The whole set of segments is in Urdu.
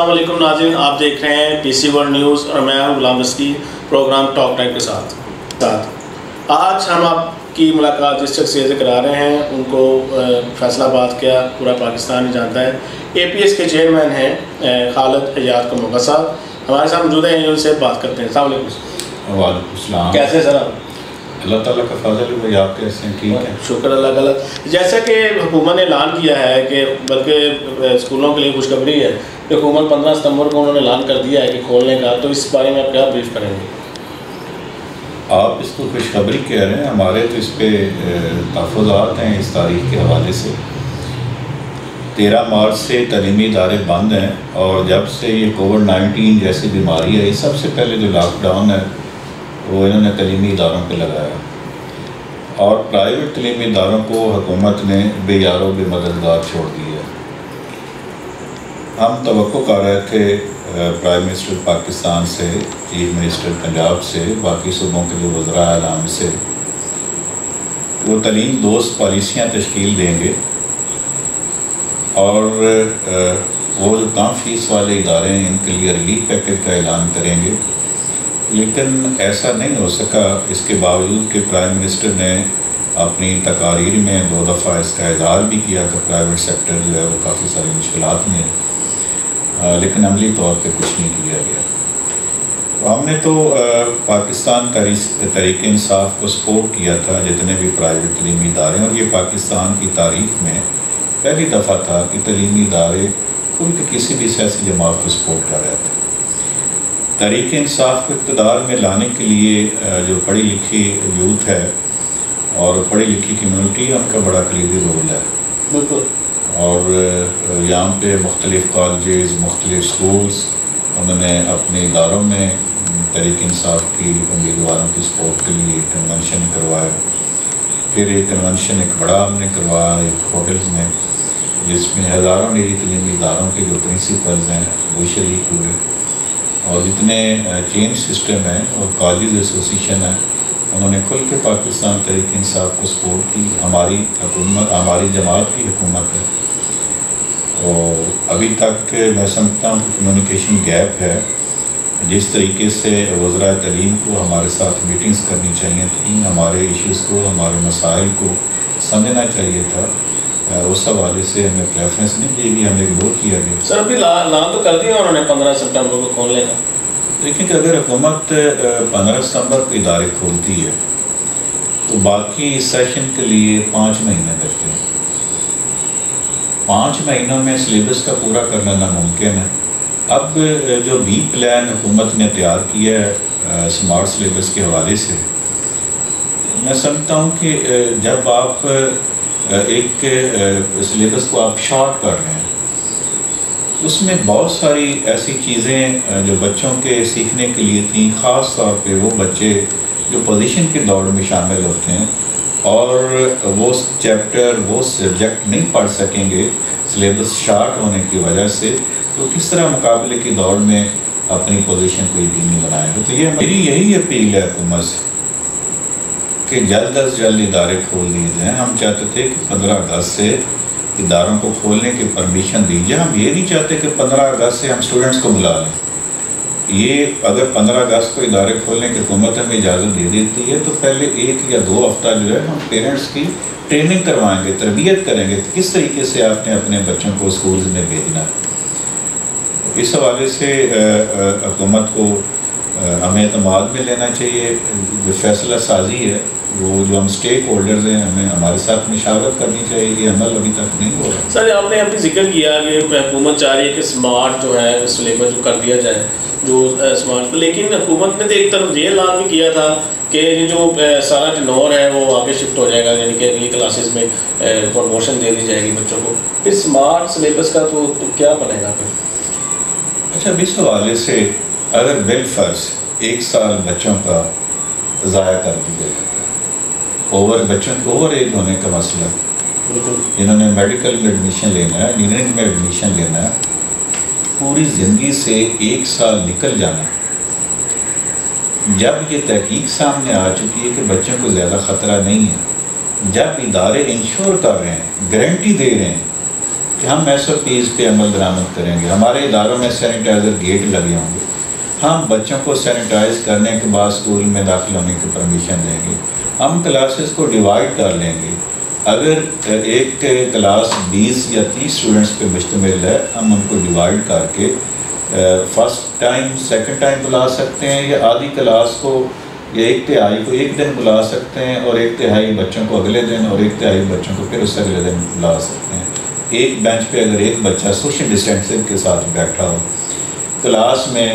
السلام علیکم ناظرین، آپ دیکھ رہے ہیں پی سی ورلڈ نیوز اور میں ہوں غلام رزقی پروگرام ٹاک ٹائم کے ساتھ آج ہم آپ کی ملاقات جس شخصیت سے کرا رہے ہیں ان کو فیصل آباد کیا پورا پاکستان ہی جانتا ہے۔ اے پی ایس کے چیئرمین ہیں خالد حیات کو صاحب ہمارے ساتھ موجود ہیں، ان سے بات کرتے ہیں۔ السلام علیکم۔ وعلیکم السلام۔ کیسے سر آپ؟ اللہ تعالیٰ کا فضل ہے، آپ کیسے ہیں؟ ٹھیک ہے، شکر اللہ تعالیٰ۔ جیسا کہ حکومت نے اعلان کیا ہے کہ بلکہ اسکولوں کے لیے خوشخبری ہے کہ حکومت 15 ستمبر کو انہوں نے اعلان کر دیا ہے کہ کھولنے کا، تو اس بارے میں آپ کیا بریف کریں گے؟ آپ اس کو خوشخبری کہہ رہے ہیں، ہمارے تو اس پہ تحفظات ہیں اس تاریخ کے حوالے سے۔ 13 مارچ سے تعلیمی ادارے بند ہیں، اور جب سے یہ کووڈ-19 جیسی بیماری ہے، سب سے پہلے جو لاک ڈاؤن ہے وہ انہوں نے تعلیمی اداروں پہ لگایا، اور پرائیویٹ تعلیمی اداروں کو حکومت نے بے یار و بے مددگار چھوڑ دیا۔ ہم توقع کر رہے تھے پرائم منسٹر پاکستان سے، چیف منسٹر پنجاب سے، باقی صوبوں کے جو وزراء اعظم سے، وہ تعلیم دوست پالیسیاں تشکیل دیں گے، اور وہ جو کم فیس والے ادارے ہیں ان کے لیے ریلیف پیکج کا اعلان کریں گے۔ لیکن ایسا نہیں ہو سکا، اس کے باوجود کہ پرائم منسٹر نے اپنی تقاریر میں 2 دفعہ اس کا اظہار بھی کیا کہ پرائیویٹ سیکٹر جو ہے وہ کافی ساری مشکلات میں ہے، لیکن عملی طور پہ کچھ نہیں کیا گیا۔ ہم نے تو پاکستان تحریک انصاف کو سپورٹ کیا تھا، جتنے بھی پرائیویٹ تعلیمی ادارے ہیں، اور یہ پاکستان کی تاریخ میں پہلی دفعہ تھا کہ تعلیمی ادارے کھل کے کسی بھی سیاسی جماعت کو سپورٹ کر رہے تھے۔ تحریک انصاف کو اقتدار میں لانے کے لیے جو پڑھی لکھی یوتھ ہے اور پڑھی لکھی کمیونٹی ہے، ان کا بڑا کلیدی رول ہے۔ بالکل۔ اور یہاں پہ مختلف کالجز، مختلف سکولز، انہوں نے اپنے اداروں میں تحریک انصاف کی امیدواروں کی سپورٹ کے لیے کنونشن کروایا۔ پھر یہ کنونشن ایک بڑا ہم نے کروایا ایک ہوٹلز میں، جس میں ہزاروں نجی تعلیمی اداروں کے جو پرنسپلز ہیں وہ شریک ہوئے، اور جتنے چین سسٹم ہیں اور کالجز ایسوسیشن ہیں، انہوں نے کھل کے پاکستان تحریک انصاف کو سپورٹ کی۔ ہماری حکومت، ہماری جماعت کی حکومت ہے، اور ابھی تک میں سمجھتا ہوں کہ کمیونیکیشن گیپ ہے۔ جس طریقے سے وزراء تعلیم کو ہمارے ساتھ میٹنگز کرنی چاہیے تھیں، ہمارے ایشوز کو، ہمارے مسائل کو سمجھنا چاہیے تھا، اس حوالے سے ہمیں پریفرنس نہیں دی گئی، ہمیں اگنور کیا گیا۔ سر ابھی اعلان تو کر دیا انہوں نے 15 ستمبر کو کھولنے کا۔ دیکھیں کہ اگر حکومت 15 ستمبر کو ادارے کھولتی ہے تو باقی سیشن کے لیے 5 مہینے لگتے ہیں۔ 5 مہینوں میں سلیبس کا پورا کرنا ناممکن ہے۔ اب جو بی پلان حکومت نے تیار کیا ہے سمارٹ سلیبس کے حوالے سے، میں سمجھتا ہوں کہ جب آپ ایک سلیبس کو آپ شارٹ کر رہے ہیں، اس میں بہت ساری ایسی چیزیں جو بچوں کے سیکھنے کے لیے تھیں، خاص طور پہ وہ بچے جو پوزیشن کی دوڑ میں شامل ہوتے ہیں اور وہ چیپٹر، وہ سبجیکٹ نہیں پڑھ سکیں گے سلیبس شارٹ ہونے کی وجہ سے، تو کس طرح مقابلے کی دوڑ میں اپنی پوزیشن کو یقینی بنائیں گے۔ تو یہ میری یہی اپیل ہے حکومت سے کہ جلد از جلد ادارے کھول دیے جائیں۔ ہم چاہتے تھے کہ 15 اگست سے اداروں کو کھولنے کی پرمیشن دیجیے۔ ہم یہ نہیں چاہتے کہ 15 اگست سے ہم اسٹوڈنٹس کو بلا لیں۔ یہ اگر 15 اگست کو ادارے کھولنے کی حکومت ہمیں اجازت دے دیتی ہے تو پہلے 1 یا 2 ہفتہ جو ہے ہم پیرنٹس کی ٹریننگ کروائیں گے، تربیت کریں گے کس طریقے سے آپ نے اپنے بچوں کو اسکولز میں بھیجنا ہے۔ اس حوالے سے حکومت کو ہمیں اعتماد میں لینا چاہیے۔ جو فیصلہ سازی ہے، وہ جو ہم اسٹیک ہولڈرز ہیں، ہمیں ہمارے ساتھ مشاورت کرنی چاہیے۔ یہ عمل ابھی تک نہیں ہو رہا۔ سر آپ نے ابھی ذکر کیا کہ حکومت چاہ رہی ہے کہ سمارٹ جو ہے سلیبس جو کر دیا جائے، جو سمارٹ، لیکن حکومت نے تو ایک طرف یہ اعلان بھی کیا تھا کہ یہ جو سارا ٹنور ہے وہ آگے شفٹ ہو جائے گا، یعنی کہ اگلی کلاسز میں پروموشن دے دی جائے گی بچوں کو۔ پھر سمارٹ سلیبس کا تو کیا بنے گا پھر؟ اچھا، اس حوالے سے اگر بالفرض 1 سال بچوں کا ضائع کر دیا جائے، بچوں کو اوور ایج ہونے کا مسئلہ، جنہوں نے میڈیکل میں ایڈمیشن لینا ہے، انجینئرنگ میں ایڈمیشن لینا ہے، پوری زندگی سے 1 سال نکل جانا ہے۔ جب یہ تحقیق سامنے آ چکی ہے کہ بچوں کو زیادہ خطرہ نہیں ہے، جب ادارے انشور کر رہے ہیں، گارنٹی دے رہے ہیں کہ ہم SOPs پہ عمل درآمد کریں گے. ہمارے اداروں میں سینیٹائزر گیٹ لگے ہوں گے. ہم بچوں کو سینیٹائز کرنے کے بعد اسکول میں داخل ہونے کی پرمیشن دیں گے. ہم کلاسز کو ڈیوائڈ کر لیں گے. اگر ایک کلاس 20 یا 30 اسٹوڈنٹس پہ مشتمل ہے, ہم ان کو ڈیوائڈ کر کے فرسٹ ٹائم سیکنڈ ٹائم بلا سکتے ہیں, یا آدھی کلاس کو یا ایک تہائی کو ایک دن بلا سکتے ہیں, اور ایک تہائی بچوں کو اگلے دن, اور ایک تہائی بچوں کو پھر اس سے اگلے دن بلا سکتے ہیں. ایک بینچ پہ اگر ایک بچہ سوشل ڈسٹینسنگ کے ساتھ بیٹھا ہو, کلاس میں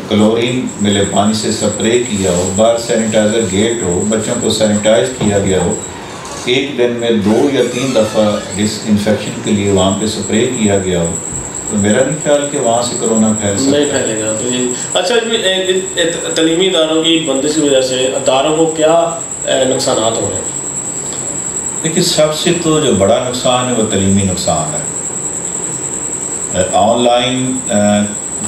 کلورین ملے پانی سے سپرے کیا ہو, باہر سینیٹائزر گیٹ ہو, بچوں کو سینیٹائز کیا گیا ہو, ایک دن میں 2 یا 3 دفعہ ڈس انفیکشن کے لیے وہاں پہ سپرے کیا گیا ہو, تو میرا نہیں خیال کہ وہاں سے کرونا نہیں پھیلے گا. اچھا, تعلیمی اداروں کی بندش کی وجہ سے اداروں کو کیا نقصانات ہو رہے ہیں؟ دیکھیے, سب سے تو جو بڑا نقصان ہے وہ تعلیمی نقصان ہے. آن لائن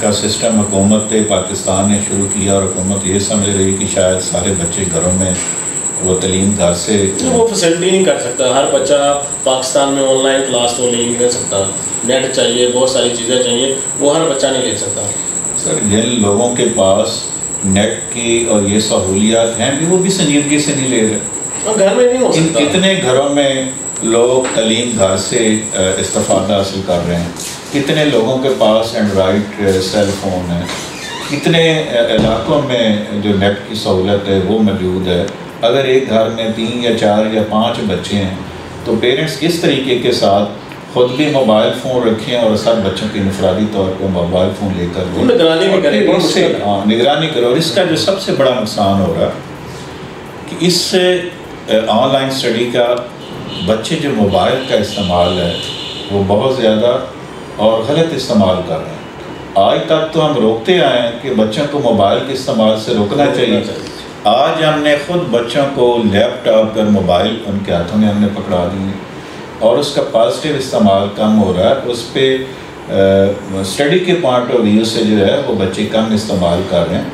کا سسٹم حکومت پاکستان نے شروع کیا, اور حکومت یہ سمجھ رہی کہ شاید سارے بچے گھروں میں وہ تعلیم گھر سے وہ فیسلٹی نہیں کر سکتا. ہر بچہ پاکستان میں آن لائن کلاس تو نہیں لے سکتا, نیٹ چاہیے, بہت ساری چیزیں چاہیے, وہ ہر بچہ نہیں لے سکتا. سر, جن لوگوں کے پاس نیٹ کی اور یہ سہولیات ہیں بھی, وہ بھی سنجیدگی سے نہیں لے رہے. گھر میں نہیں ہو سکتا. کتنے گھروں میں لوگ تعلیم گھر سے استفادہ حاصل کر رہے ہیں, کتنے لوگوں کے پاس اینڈرائڈ سیل فون ہے, کتنے علاقوں میں جو نیٹ کی سہولت ہے وہ موجود ہے. اگر ایک گھر میں 3 یا 4 یا 5 بچے ہیں تو پیرنٹس کس طریقے کے ساتھ خود بھی موبائل فون رکھیں اور سب بچوں کی انفرادی طور پر موبائل فون لے کر دیں, نگرانی کرو. اور اس کا جو سب سے بڑا نقصان ہو رہا کہ اس سے آن لائن اسٹڈی کا بچے جو موبائل کا استعمال ہے وہ بہت زیادہ اور غلط استعمال کر رہے ہیں. آج تک تو ہم روکتے آئے ہیں کہ بچوں کو موبائل کے استعمال سے روکنا چاہیے. آج ہم نے خود بچوں کو لیپ ٹاپ پر موبائل ان کے ہاتھوں میں ہم نے پکڑا دیے, اور اس کا پازیٹیو استعمال کم ہو رہا ہے. اس پہ اسٹڈی کے پوائنٹ آف ویو سے جو ہے وہ بچے کم استعمال کر رہے ہیں,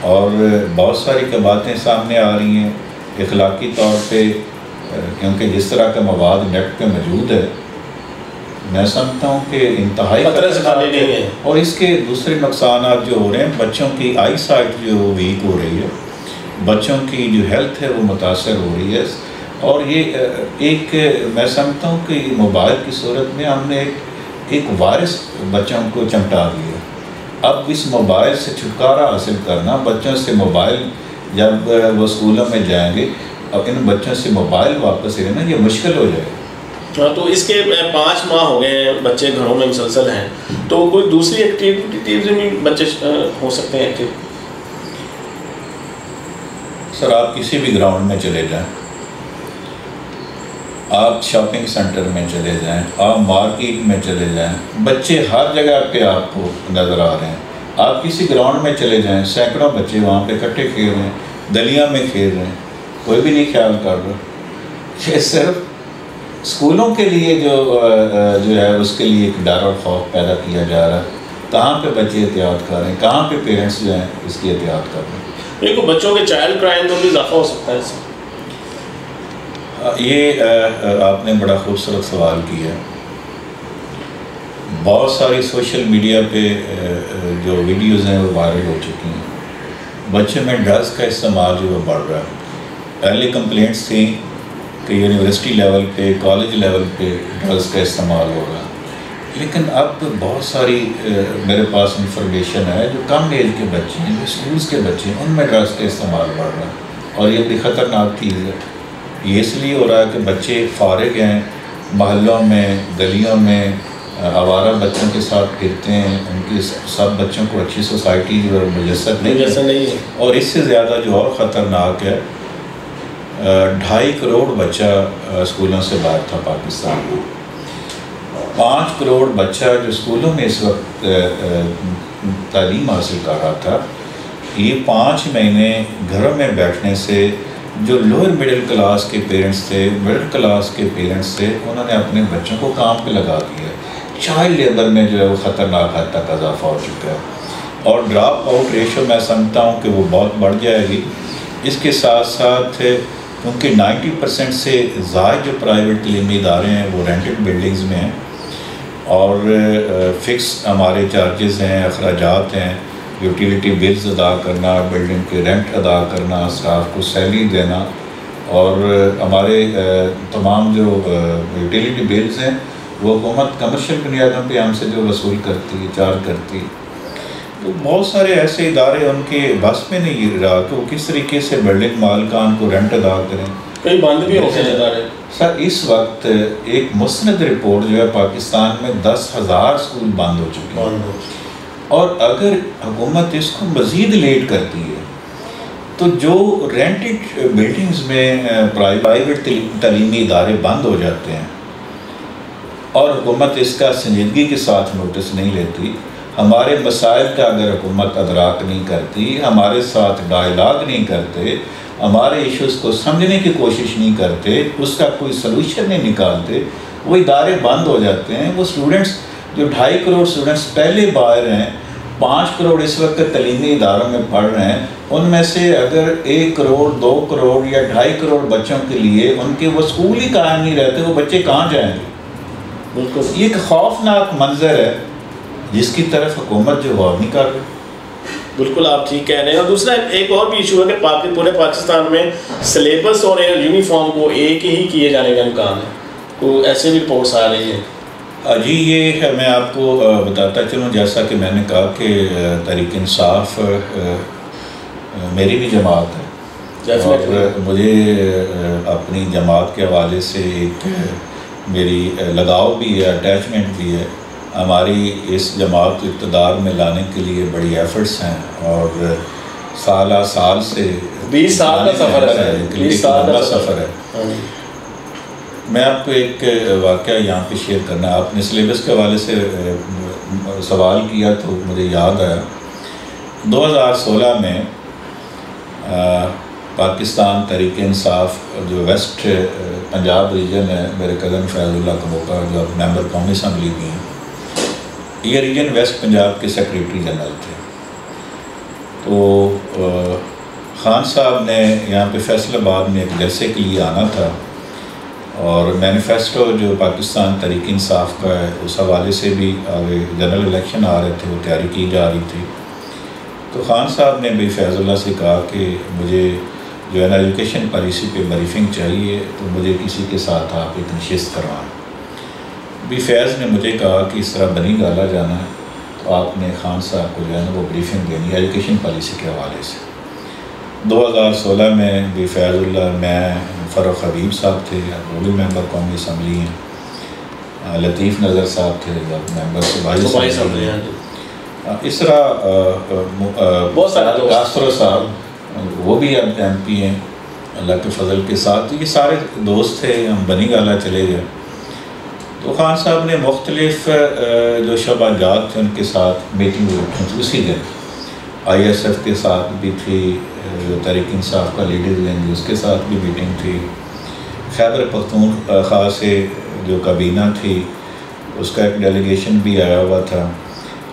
اور بہت ساری باتیں سامنے آ رہی ہیں اخلاقی طور پہ, کیونکہ جس طرح کا مواد نیٹ پہ موجود ہے میں سمجھتا ہوں کہ انتہائی خطرناک ہے. اور اس کے دوسرے نقصانات جو ہو رہے ہیں, بچوں کی آئی سائٹ جو ویک ہو رہی ہے, بچوں کی جو ہیلتھ ہے وہ متاثر ہو رہی ہے. اور یہ ایک میں سمجھتا ہوں کہ موبائل کی صورت میں ہم نے ایک وائرس بچوں کو چمٹا دیا. اب اس موبائل سے چھٹکارا حاصل کرنا, بچوں سے موبائل جب وہ اسکولوں میں جائیں گے اب ان بچوں سے موبائل واپس لینا یہ مشکل ہو جائے. تو اس کے 5 ماہ ہو گئے ہیں, بچے گھروں میں مسلسل ہیں, تو کوئی دوسری ایکٹیویٹیز میں بچے ہو سکتے ہیں ایکٹیو؟ سر, آپ کسی بھی گراؤنڈ میں چلے جائیں, آپ شاپنگ سینٹر میں چلے جائیں, آپ مارکیٹ میں چلے جائیں, بچے ہر جگہ پہ آپ کو نظر آ رہے ہیں. آپ کسی گراؤنڈ میں چلے جائیں, سینکڑوں بچے وہاں پہ اکٹھے کھیل رہے ہیں, گلیاں میں کھیل رہے ہیں, کوئی بھی نہیں خیال کر رہا. یہ صرف اسکولوں کے لیے جو ہے اس کے لیے ایک ڈر اور خوف پیدا کیا جا رہا ہے. کہاں پہ بچے احتیاط کر رہے ہیں, کہاں پہ پیرنٹس جو ہیں اس کی احتیاط کر رہے ہیں. دیکھو, بچوں کے چائلڈ کرائم میں بھی اضافہ ہو سکتا ہے اس سے. یہ آپ نے بڑا خوبصورت سوال کیا. بہت ساری سوشل میڈیا پہ جو ویڈیوز ہیں وہ وائرل ہو چکی ہیں. بچوں میں ڈرگس کا استعمال جو وہ بڑھ رہا ہے. پہلے کمپلینٹس تھیں کہ یونیورسٹی لیول پہ, کالج لیول پہ ڈرگس کا استعمال ہو رہا ہے, لیکن اب بہت ساری میرے پاس انفارمیشن ہے جو کم ایج کے بچے ہیں, جو اسکولس کے بچے ہیں, ان میں ڈرگس کا استعمال بڑھ رہا ہے. اور یہ بڑی خطرناک چیز ہے. یہ اس لیے ہو رہا ہے کہ بچے فارغ ہیں, محلوں میں, گلیوں میں آوارہ بچوں کے ساتھ پھرتے ہیں, ان کی سب بچوں کو اچھی سوسائٹی جو ہے میسر نہیں ہے. اور اس سے زیادہ جو اور خطرناک ہے, 2.5 کروڑ بچہ اسکولوں سے باہر تھا پاکستان میں. 5 کروڑ بچہ جو اسکولوں میں اس وقت تعلیم حاصل کر رہا تھا, یہ 5 مہینے گھروں میں بیٹھنے سے جو لوئر مڈل کلاس کے پیرنٹس تھے, مڈل کلاس کے پیرنٹس تھے, انہوں نے اپنے بچوں کو کام پہ لگا دیا. چائلڈ لیبر میں جو ہے وہ خطرناک حد تک اضافہ ہو چکا ہے. اور ڈراپ آؤٹ ریشو میں سمجھتا ہوں کہ وہ بہت بڑھ جائے گی. اس کے ساتھ ساتھ کیونکہ 90% سے زائد جو پرائیویٹ تعلیمی ادارے ہیں وہ رینٹڈ بلڈنگز میں ہیں، اور فکس ہمارے چارجز ہیں، اخراجات ہیں، یوٹیلیٹی بلز ادا کرنا، بلڈنگ کے رینٹ ادا کرنا، اسٹاف کو سیلری دینا، اور ہمارے تمام جو یوٹیلیٹی بلز ہیں وہ حکومت کمرشل بنیادوں پہ ہم سے جو وصول کرتی، چارج کرتی. تو بہت سارے ایسے ادارے ان کے بس میں نہیں رہا کہ وہ کس طریقے سے بلڈنگ مالکان کو رینٹ ادا کریں. کئی بند بھی ہو گئے ادارے. سر اس وقت ایک مستند رپورٹ جو ہے پاکستان میں 10,000 اسکول بند ہو چکے ہیں، اور اگر حکومت اس کو مزید لیٹ کرتی ہے تو جو رینٹڈ بلڈنگز میں پرائیویٹ تعلیمی ادارے بند ہو جاتے ہیں اور حکومت اس کا سنجیدگی کے ساتھ نوٹس نہیں لیتی، ہمارے مسائل کا اگر حکومت ادراک نہیں کرتی، ہمارے ساتھ ڈائلاگ نہیں کرتے، ہمارے ایشوز کو سمجھنے کی کوشش نہیں کرتے، اس کا کوئی سلوشن نہیں نکالتے، وہ ادارے بند ہو جاتے ہیں. وہ اسٹوڈنٹس جو 2.5 کروڑ اسٹوڈنٹس پہلے باہر ہیں، 5 کروڑ اس وقت تعلیمی اداروں میں پڑھ رہے ہیں، ان میں سے اگر 1 کروڑ 2 کروڑ یا 2.5 کروڑ بچوں کے لیے ان کے وہ اسکول ہی قائم نہیں رہتے، وہ بچے کہاں جائیں گے؟ بالکل یہ ایک خوفناک منظر ہے جس کی طرف حکومت جو غور نہیں کر رہی. بالکل آپ ٹھیک کہہ رہے ہیں. اور دوسرا ایک اور بھی ایشو ہے کہ پورے پاکستان میں سلیبس اور یونیفارم کو ایک ہی کیے جانے کا امکان ہے، کوئی ایسے بھی رپورٹس آ رہی ہیں. جی یہ میں آپ کو بتاتا چلوں، جیسا کہ میں نے کہا کہ تحریک انصاف میری بھی جماعت ہے، اور مجھے اپنی جماعت کے حوالے سے ایک میری لگاؤ بھی ہے، اٹیچمنٹ بھی ہے. ہماری اس جماعت کو اقتدار میں لانے کے لیے بڑی ایفرٹس ہیں، اور سال سے 20 سال کا سفر ہے. 20 سال کا سفر ہے. میں آپ کو ایک واقعہ یہاں پہ شیئر کرنا ہے. آپ نے سلیبس کے حوالے سے سوال کیا تو مجھے یاد آیا 2016 میں پاکستان تحریک انصاف جو ویسٹ پنجاب ریجن ہے، میرے کزن فیض اللہ کموکا جو اب ممبر قومی اسمبلی بھی ہیں، یہ ریجن ویسٹ پنجاب کے سیکریٹری جنرل تھے. تو خان صاحب نے یہاں پہ فیصل آباد میں ایک جلسے کے لیے آنا تھا، اور مینیفیسٹو جو پاکستان تحریک انصاف کا ہے اس حوالے سے بھی آگے جنرل الیکشن آ رہے تھے، وہ تیاری کی جا رہی تھی. تو خان صاحب نے بھی فیض اللہ سے کہا کہ مجھے جو ہے نا ایجوکیشن پالیسی پہ بریفنگ چاہیے، تو مجھے کسی کے ساتھ آپ ایک نشست کروائیں. بھی فیض نے مجھے کہا کہ اس طرح بنی گالا جانا ہے، تو آپ نے خان صاحب کو جو ہے نا وہ بریفنگ دینی ہے ایجوکیشن پالیسی کے حوالے سے. 2016 میں بھی فیض اللہ، میں، فاروق حبیب صاحب تھے، وہ بھی ممبر قومی اسمبلی ہیں، لطیف نظر صاحب تھے ممبر صوبائی اسمبلی ہیں، اس طرح بہت سارے کاسرو صاحب وہ بھی اب ایم پی ہیں اللہ کے فضل کے ساتھ. یہ سارے دوست تھے، ہم بنی گالا چلے گئے. تو خان صاحب نے مختلف جو شعبہ جات تھے ان کے ساتھ میٹنگ رکھی تھی. اسی دن آئی ایس ایف کے ساتھ بھی تھی، جو تحریک انصاف کا لیڈرز ونگ اس کے ساتھ بھی میٹنگ تھی، خیبر پختونخوا سے جو کابینہ تھی اس کا ایک ڈیلیگیشن بھی آیا ہوا تھا،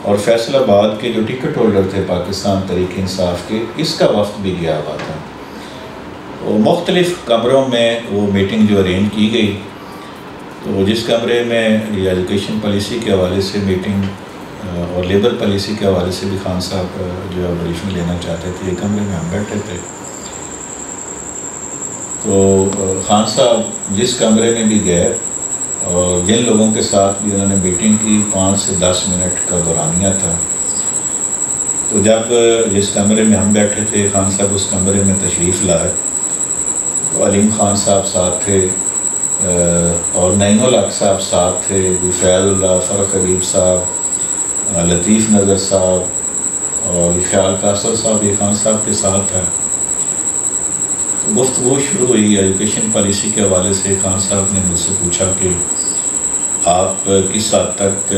اور فیصل آباد کے جو ٹکٹ ہولڈر تھے پاکستان تحریک انصاف کے، اس کا وفد بھی گیا ہوا تھا. وہ مختلف کمروں میں وہ میٹنگ جو ارینج کی گئی، تو جس کمرے میں یہ ایجوکیشن پالیسی کے حوالے سے میٹنگ اور لیبر پالیسی کے حوالے سے بھی خان صاحب جو ہے بریفنگ لینا چاہتے تھے، یہ کمرے میں ہم بیٹھے تھے. تو خان صاحب جس کمرے میں بھی گئے اور جن لوگوں کے ساتھ بھی انہوں نے میٹنگ کی 5 سے 10 منٹ کا دورانیہ تھا. تو جب جس کمرے میں ہم بیٹھے تھے خان صاحب اس کمرے میں تشریف لائے، تو علیم خان صاحب ساتھ تھے، اور نعیم الحق صاحب ساتھ تھے، فیض اللہ، فاروق حبیب صاحب، لطیف نظر صاحب اور خیال کاسر صاحب یہ خان صاحب کے ساتھ ہے. تو گفتگو شروع ہوئی ایجوکیشن پالیسی کے حوالے سے. خان صاحب نے مجھ سے پوچھا کہ آپ کس حد تک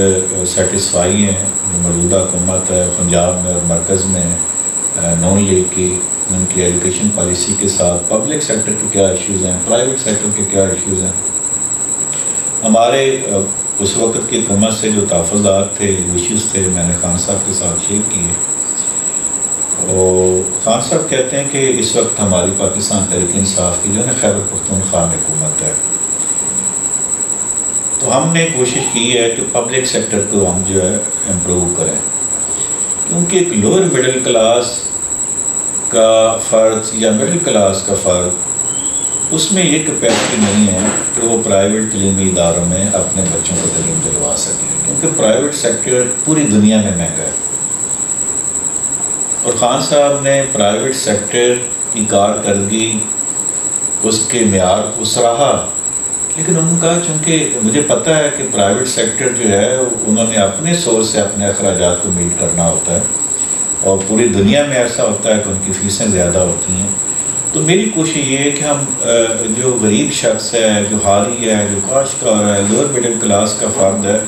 سیٹسفائی ہیں موجودہ حکومت ہے پنجاب میں اور مرکز میں نون لیگ کی، ان کی ایجوکیشن پالیسی کے ساتھ پبلک سیکٹر کے کیا ایشوز ہیں، پرائیویٹ سیکٹر کے کیا ایشوز ہیں. ہمارے اس وقت کی حکومت سے جو تحفظات تھے، ایشوز تھے، میں نے خان صاحب کے ساتھ شیئر کیے. اور خان صاحب کہتے ہیں کہ اس وقت ہماری پاکستان تحریک انصاف کی جو ہے نا خیبر پختونخوا میں حکومت ہے، تو ہم نے کوشش کی ہے کہ پبلک سیکٹر کو ہم جو ہے امپروو کریں، کیونکہ ایک لوور مڈل کلاس کا فرد یا مڈل کلاس کا فرد اس میں یہ کیپیسٹی نہیں ہے کہ وہ پرائیویٹ تعلیمی اداروں میں اپنے بچوں کو تعلیم دلوا سکے، کیونکہ پرائیویٹ سیکٹر پوری دنیا میں مہنگا ہے۔ اور خان صاحب نے پرائیویٹ سیکٹر کی کارکردگی اس کے معیار کو سراہا، لیکن انہوں نے کہا چونکہ مجھے پتہ ہے کہ پرائیویٹ سیکٹر جو ہے انہوں نے اپنے سورس سے اپنے اخراجات کو میٹ کرنا ہوتا ہے، اور پوری دنیا میں ایسا ہوتا ہے کہ ان کی فیسیں زیادہ ہوتی ہیں۔ تو میری کوشش یہ ہے کہ ہم جو غریب شخص ہے، جو حالی ہے، جو کاشتکار ہے، لوور مڈل کلاس کا فرد ہے،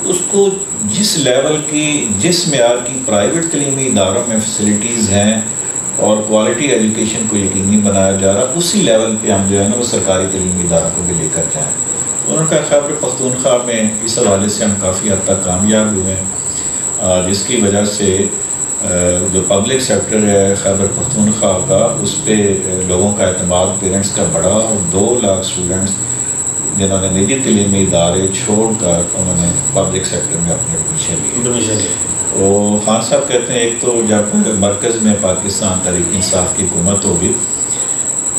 اس کو جس لیول کی، جس معیار کی پرائیویٹ تعلیمی اداروں میں فیسلٹیز ہیں اور کوالٹی ایجوکیشن کو یقینی بنایا جا رہا، اسی لیول پہ ہم جو ہے نا وہ سرکاری تعلیمی اداروں کو بھی لے کر جائیں۔ انہوں نے کہا خیبر پختونخوا میں اس حوالے سے ہم کافی حد تک کامیاب ہوئے ہیں، جس کی وجہ سے جو پبلک سیکٹر ہے خیبر پختونخوا کا، اس پہ لوگوں کا اعتماد پیرنٹس کا بڑا، اور 2 لاکھ اسٹوڈنٹس جنہوں نے نجی تعلیمی ادارے چھوڑ کر انہوں نے پبلک سیکٹر میں اپنے ایڈمیشن لیے۔ اور خان صاحب کہتے ہیں ایک تو جب مرکز میں پاکستان تحریک انصاف کی حکومت ہوگی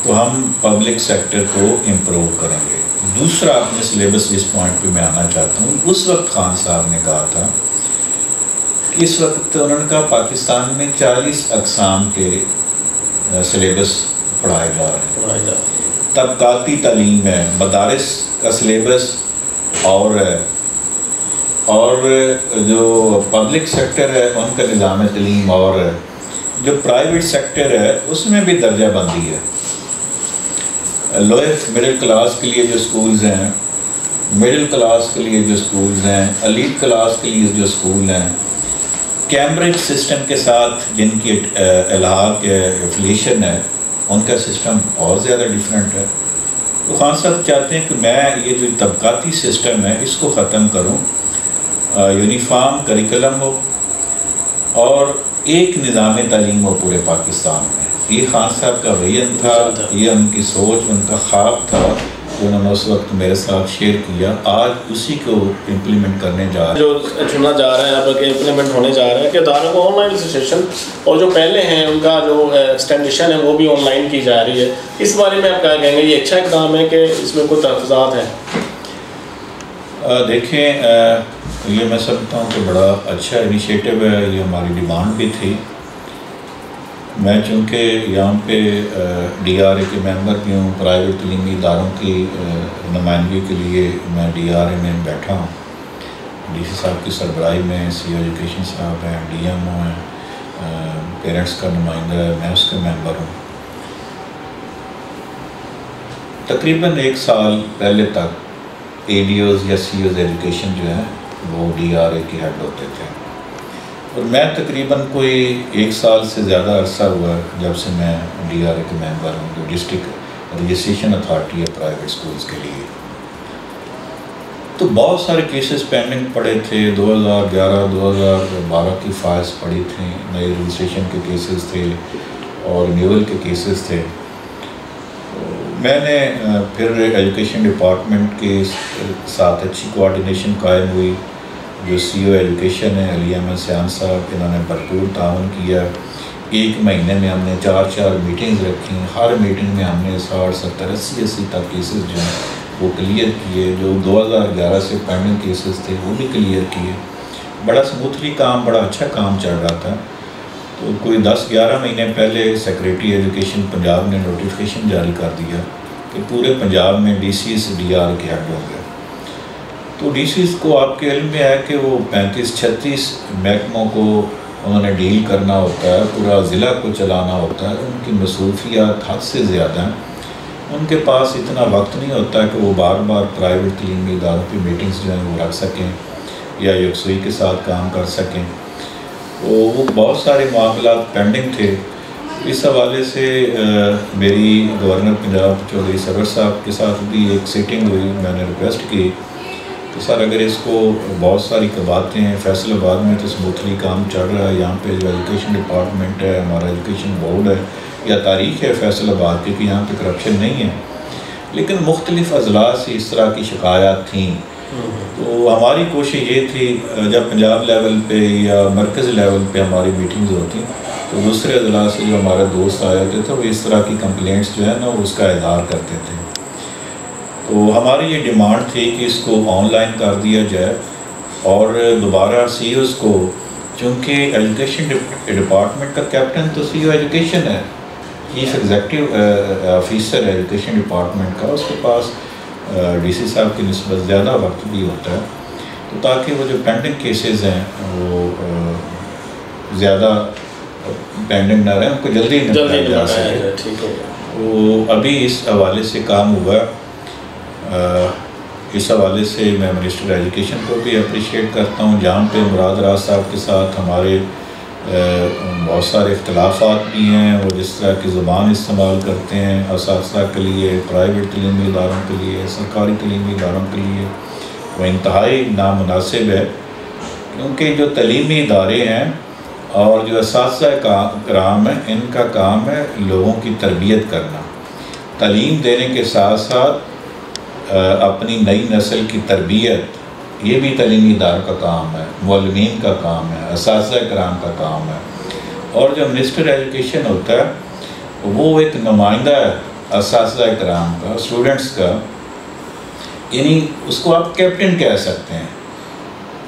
تو ہم پبلک سیکٹر کو امپروو کریں گے۔ دوسرا اپنے سلیبس اس پوائنٹ پہ میں آنا چاہتا ہوں، اس وقت خان صاحب نے کہا تھا کہ اس وقت انہوں نے کہا پاکستان میں 40 اقسام کے سلیبس پڑھائے جا رہے ہیں، طبقاتی تعلیم ہے، مدارس کا سلیبس اور جو پبلک سیکٹر ہے ان کا نظام تعلیم، اور جو پرائیویٹ سیکٹر ہے اس میں بھی درجہ بندی ہے۔ لوئر مڈل کلاس کے لیے جو سکولز ہیں، مڈل کلاس کے لیے جو سکولز ہیں، ایلیٹ کلاس کے لیے جو سکول ہیں، کیمبرج سسٹم کے ساتھ جن کی الحاق ایفیلیشن ہے، ان کا سسٹم اور زیادہ ڈیفرنٹ ہے۔ تو خان صاحب چاہتے ہیں کہ میں یہ جو طبقاتی سسٹم ہے اس کو ختم کروں، یونیفارم کریکلم ہو اور ایک نظام تعلیم ہو پورے پاکستان میں۔ یہ خان صاحب کا ویژن تھا، یہ ان کی سوچ، ان کا خواب تھا جو انہوں نے اس وقت میرے ساتھ شیئر کیا۔ آج اسی کو امپلیمنٹ کرنے جا رہے ہیں، جو چنا جا رہا ہے بلکہ امپلیمنٹ ہونے جا رہا ہے کہ اداروں کو آن لائن رجسٹریشن اور جو پہلے ہیں ان کا جو اسٹینڈیشن ہے وہ بھی آن لائن کی جا رہی ہے۔ اس بارے میں آپ کیا کہیں گے؟ یہ اچھا اقدام ہے کہ اس میں کوئی تحفظات ہیں؟ دیکھیں، یہ میں سمجھتا ہوں کہ بڑا اچھا انیشیٹو ہے، یہ ہماری ڈیمانڈ بھی تھی۔ میں چونکہ یہاں پہ ڈی آر اے کے ممبر بھی ہوں، پرائیویٹ تعلیمی اداروں کی نمائندگی کے لیے میں ڈی آر اے میں بیٹھا ہوں، ڈی سی صاحب کی سربراہی میں، سی او ایجوکیشن صاحب ہیں، ڈی ایم او ہیں، پیرنٹس کا نمائندہ ہے، میں اس کا ممبر ہوں۔ تقریباً 1 سال پہلے تک اے ڈی اوز یا سی اوز ایجوکیشن جو ہے وہ ڈی آر اے کے ہیڈ ہوتے تھے، اور میں تقریباً کوئی 1 سال سے زیادہ عرصہ ہوا جب سے میں ڈی آر اے کے ممبر ہوں، جو ڈسٹرکٹ رجسٹریشن اتھارٹی ہے پرائیویٹ سکولز کے لیے۔ تو بہت سارے کیسز پینڈنگ پڑے تھے، 2011-2012 کی فائلز پڑی تھیں، نئے رجسٹریشن کے کیسز تھے اور رینیول کے کیسز تھے۔ میں نے پھر ایجوکیشن ڈپارٹمنٹ کے ساتھ اچھی کوآرڈینیشن قائم ہوئی، جو سی او ایجوکیشن ہے علی احمد سیان صاحب، انہوں نے بھرپور تعاون کیا۔ 1 مہینے میں ہم نے 4 میٹنگز رکھیں، ہر میٹنگ میں ہم نے 60, 70, 80 تک کیسز جو ہیں وہ کلیئر کیے، جو 2011 سے پینڈنگ کیسز تھے وہ بھی کلیئر کیے۔ بڑا سموتھلی کام، بڑا اچھا کام چل رہا تھا۔ تو کوئی 10-11 مہینے پہلے سیکریٹری ایجوکیشن پنجاب نے نوٹیفیکیشن جاری کر دیا کہ پورے پنجاب میں ڈی سیز ڈی آر کے ہیڈ ہوں گے۔ تو ڈی سیز کو آپ کے علم میں ہے کہ وہ 35-36 محکموں کو انہوں نے ڈیل کرنا ہوتا ہے، پورا ضلع کو چلانا ہوتا ہے، ان کی مصروفیات حد سے زیادہ ہیں، ان کے پاس اتنا وقت نہیں ہوتا ہے کہ وہ بار بار پرائیویٹ تعلیمی اداروں کی میٹنگز جو ہیں وہ رکھ سکیں یا یکسوئی کے ساتھ کام کر سکیں۔ وہ بہت سارے معاملات پینڈنگ تھے۔ اس حوالے سے میری گورنر پنجاب چودھری سرور صاحب کے ساتھ بھی ایک سیٹنگ ہوئی، میں نے ریکویسٹ کی تو سر اگر اس کو بہت ساری باتیں ہیں، فیصل آباد میں تو اسموتھلی کام چل رہا ہے، یہاں پہ جو ایجوکیشن ڈپارٹمنٹ ہے، ہمارا ایجوکیشن بورڈ ہے، یا تاریخ ہے فیصل آباد کی کہ یہاں پہ کرپشن نہیں ہے، لیکن مختلف اضلاع سے اس طرح کی شکایات تھیں. تو ہماری کوشش یہ تھی جب پنجاب لیول پہ یا مرکز لیول پہ ہماری میٹنگز ہوتی تو دوسرے اضلاع سے جو ہمارے دوست آئے ہوتے تھے وہ اس طرح کی کمپلینٹس جو ہے نا اس کا اظہار کرتے تھے. تو ہماری یہ ڈیمانڈ تھی کہ اس کو آن لائن کر دیا جائے اور دوبارہ سی اوز کو، چونکہ ایجوکیشن ڈپارٹمنٹ کا کیپٹن تو سی او ایجوکیشن ہے، chief executive officer education department کا، اس کے پاس ڈی سی صاحب کی نسبت زیادہ وقت بھی ہوتا ہے، تو تاکہ وہ جو پینڈنگ کیسز ہیں وہ زیادہ پینڈنگ نہ رہیں، ان کو جلدی نپٹایا جا سکے. وہ ابھی اس حوالے سے کام ہوا. اس حوالے سے میں منسٹر ایجوکیشن کو بھی اپریشیٹ کرتا ہوں، جہاں پہ مراد راز صاحب کے ساتھ ہمارے بہت سارے اختلافات بھی ہیں. وہ جس طرح کی زبان استعمال کرتے ہیں اساتذہ کے لیے، پرائیویٹ تعلیمی اداروں کے لیے، سرکاری تعلیمی اداروں کے لیے، وہ انتہائی نامناسب ہے. کیونکہ جو تعلیمی ادارے ہیں اور جو اساتذہ کرام ہیں، ان کا کام ہے لوگوں کی تربیت کرنا، تعلیم دینے کے ساتھ ساتھ اپنی نئی نسل کی تربیت، یہ بھی تعلیمی اداروں کا کام ہے، معلمین کا کام ہے، اساتذہ کرام کا کام ہے. اور جو منسٹر ایجوکیشن ہوتا ہے وہ ایک نمائندہ ہے اساتذہ کرام کا، اسٹوڈنٹس کا، یعنی اس کو آپ کیپٹن کہہ سکتے ہیں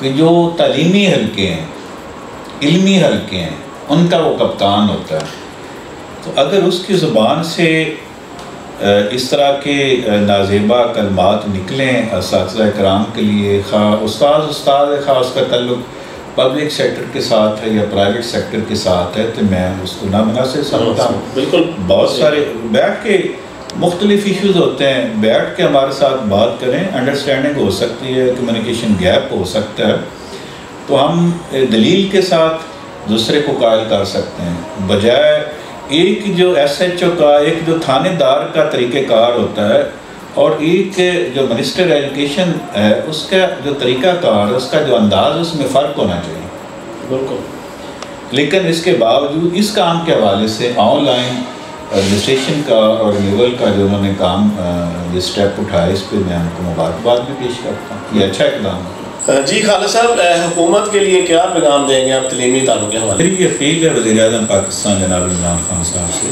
کہ جو تعلیمی حلقے ہیں، علمی حلقے ہیں، ان کا وہ کپتان ہوتا ہے. تو اگر اس کی زبان سے اس طرح کے نازیبا کلمات نکلیں اساتذہ کرام کے لیے، خواہ استاد ہے، خواہ اس کا تعلق پبلک سیکٹر کے ساتھ ہے یا پرائیویٹ سیکٹر کے ساتھ ہے، تو میں اس کو نامناسب سمجھتا ہوں. بالکل بہت سارے بیٹھ کے مختلف ایشوز ہوتے ہیں، بیٹھ کے ہمارے ساتھ بات کریں، انڈرسٹینڈنگ ہو سکتی ہے، کمیونیکیشن گیپ ہو سکتا ہے، تو ہم دلیل کے ساتھ دوسرے کو قائل کر سکتے ہیں، بجائے ایک جو ایس ایچ او کا، ایک جو تھانے دار کا طریقہ کار ہوتا ہے اور ایک جو منسٹر ایجوکیشن ہے اس کا جو طریقہ کار، اس کا جو انداز، اس میں فرق ہونا چاہیے. بالکل. لیکن اس کے باوجود اس کام کے حوالے سے آن لائن رجسٹریشن کا اور رینیول کا جو انہوں نے کام یہ اسٹیپ اٹھایا، اس پہ میں ان کو مبارکباد بھی پیش کرتا ہوں. یہ اچھا اقدام ہے. جی خالد صاحب، حکومت کے لیے کیا پیغام دیں گے آپ تعلیمی اداروں کے حوالے؟ میری اپیل ہے وزیر اعظم پاکستان جناب عمران خان صاحب سے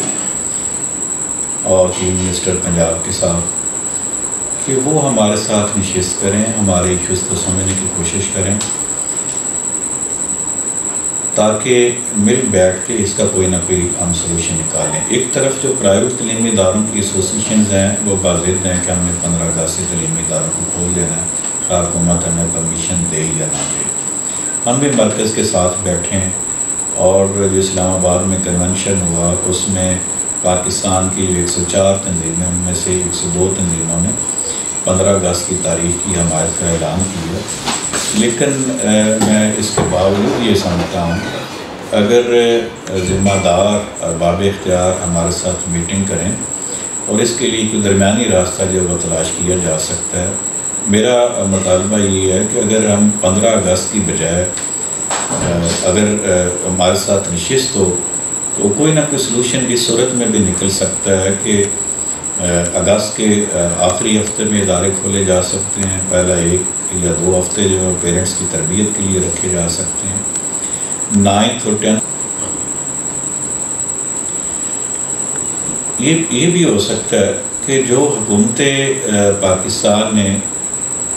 اور چیف منسٹر پنجاب کے ساتھ کہ وہ ہمارے ساتھ نشست کریں، ہمارے ایشوز کو سمجھنے کی کوشش کریں، تاکہ مل بیٹھ کے اس کا کوئی نہ کوئی ہم سلوشن نکالیں. ایک طرف جو پرائیویٹ تعلیمی اداروں کی ایسوسیشنز ہیں وہ باضابطہ ہیں کہ ہم نے 15 اگست سے تعلیمی اداروں کو کھول دینا ہے، حکومت ہمیں پرمیشن دے یا نہ دے. ہم بھی مرکز کے ساتھ بیٹھیں، اور جو اسلام آباد میں کنونشن ہوا اس میں پاکستان کی 104 تنظیمیں، ان میں سے 102 تنظیموں نے 15 اگست کی تاریخ کی حمایت کا اعلان کیا. لیکن میں اس کے باوجود یہ سمجھتا ہوں اگر ذمہ دار ارباب اختیار ہمارے ساتھ میٹنگ کریں اور اس کے لیے کوئی درمیانی راستہ جو وہ تلاش کیا جا سکتا ہے. میرا مطالبہ یہ ہے کہ اگر ہم 15 اگست کی بجائے اگر ہمارے ساتھ نشست ہو تو کوئی نہ کوئی سلوشن اس صورت میں بھی نکل سکتا ہے کہ اگست کے آخری ہفتے میں ادارے کھولے جا سکتے ہیں، پہلا 1 یا 2 ہفتے جو پیرنٹس کی تربیت کے لیے رکھے جا سکتے ہیں، 9th اور 10th. یہ بھی ہو سکتا ہے کہ جو حکومت پاکستان نے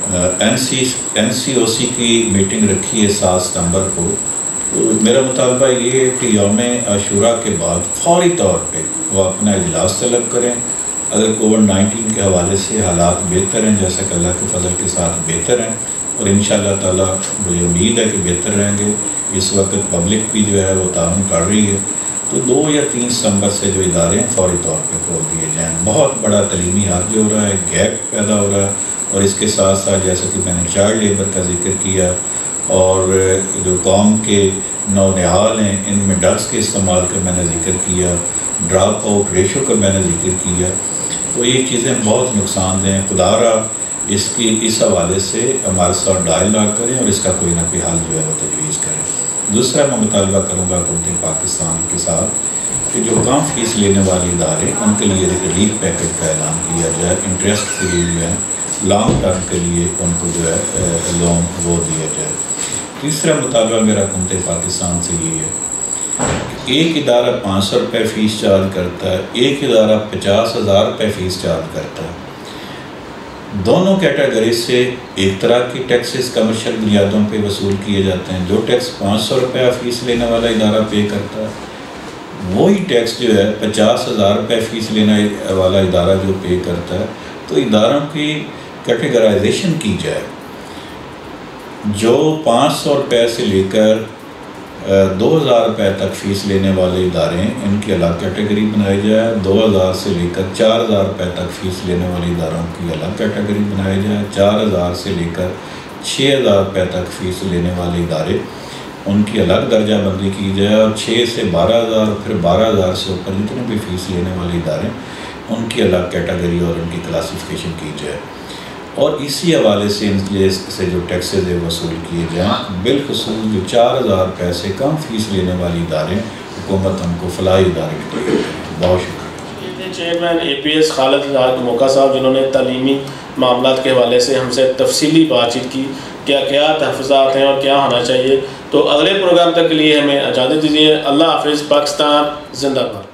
این سی او سی کی میٹنگ رکھی ہے 7 ستمبر کو، تو میرا مطالبہ یہ ہے کہ یوم عاشوراء کے بعد فوری طور پہ وہ اپنا اجلاس طلب کریں. اگر کووڈ-19 کے حوالے سے حالات بہتر ہیں، جیسا کہ اللہ کے فضل کے ساتھ بہتر ہیں، اور انشاءاللہ تعالیٰ مجھے امید ہے کہ بہتر رہیں گے، اس وقت پبلک بھی جو ہے وہ تعاون کر رہی ہے، تو 2 یا 3 ستمبر سے جو ادارے ہیں فوری طور پہ کھول دیے جائیں. بہت بڑا تعلیمی حرج ہو رہا ہے، گیپ پیدا ہو رہا ہے، اور اس کے ساتھ ساتھ جیسا کہ میں نے چائلڈ لیبر کا ذکر کیا، اور جو قوم کے نونہال ہیں ان میں ڈرگس کے استعمال کا میں نے ذکر کیا، ڈراپ آؤٹ ریشو کا میں نے ذکر کیا، تو یہ چیزیں بہت نقصان دہ ہیں. خدا را اس حوالے سے ہمارے ساتھ ڈائلاگ کریں اور اس کا کوئی نہ کوئی حل جو ہے وہ تجویز کریں۔ دوسرا میں مطالبہ کروں گا حکومت پاکستان کے ساتھ کہ جو کم فیس لینے والے ادارے ان کے لیے ریلیف پیکج کا اعلان کیا جائے، انٹرسٹ فری جو ہے لانگ ٹرم کے لیے ان کو جو ہے لون وہ دیا جائے۔ تیسرا مطالبہ میرا حکومت پاکستان سے یہ ہے کہ ایک ادارہ 500 روپے فیس چارج کرتا ہے، ایک ادارہ 50,000 روپے فیس چارج کرتا ہے۔ دونوں کیٹیگری سے ایک طرح کی ٹیکسز کمرشل بنیادوں پہ وصول کیے جاتے ہیں۔ جو ٹیکس 500 روپے فیس لینے والا ادارہ پے کرتا ہے، وہی ٹیکس جو ہے 50,000 روپے فیس لینے والا ادارہ جو پے کرتا ہے۔ تو اداروں کی کیٹیگرائزیشن کی جائے، جو 500 روپے سے لے کر 2,000 روپے تک فیس لینے والے ادارے ہیں ان کی الگ کیٹیگری بنائی جائے، 2,000 سے لے کر 4,000 روپے تک فیس لینے والے اداروں کی الگ کیٹیگری بنائی جائے، 4,000 سے لے کر 6,000 روپے تک فیس لینے والے ادارے ان کی الگ درجہ بندی کی جائے، اور 6 سے 12,000 پھر 12,000 سے اوپر جتنے بھی فیس لینے والے ادارے ان کی الگ کیٹیگری اور ان کی کلاسیفیکیشن کی جائے، اور اسی حوالے سے ان سے جو ٹیکسز وصول کیے جائیں، بالخصوص جو 4,000 روپے سے کم فیس لینے والی ادارے حکومت ان کو فلاحی ادارے ڈکلیئر کریں۔ بہت شکریہ۔ چیئرمین APS خالد موقع صاحب، جنہوں نے تعلیمی معاملات کے حوالے سے ہم سے تفصیلی بات چیت کی، کیا تحفظات ہیں اور کیا ہونا چاہیے۔ تو اگلے پروگرام تک کے لیے ہمیں اجازت دیجیے۔ اللہ حافظ۔ پاکستان زندہ باد۔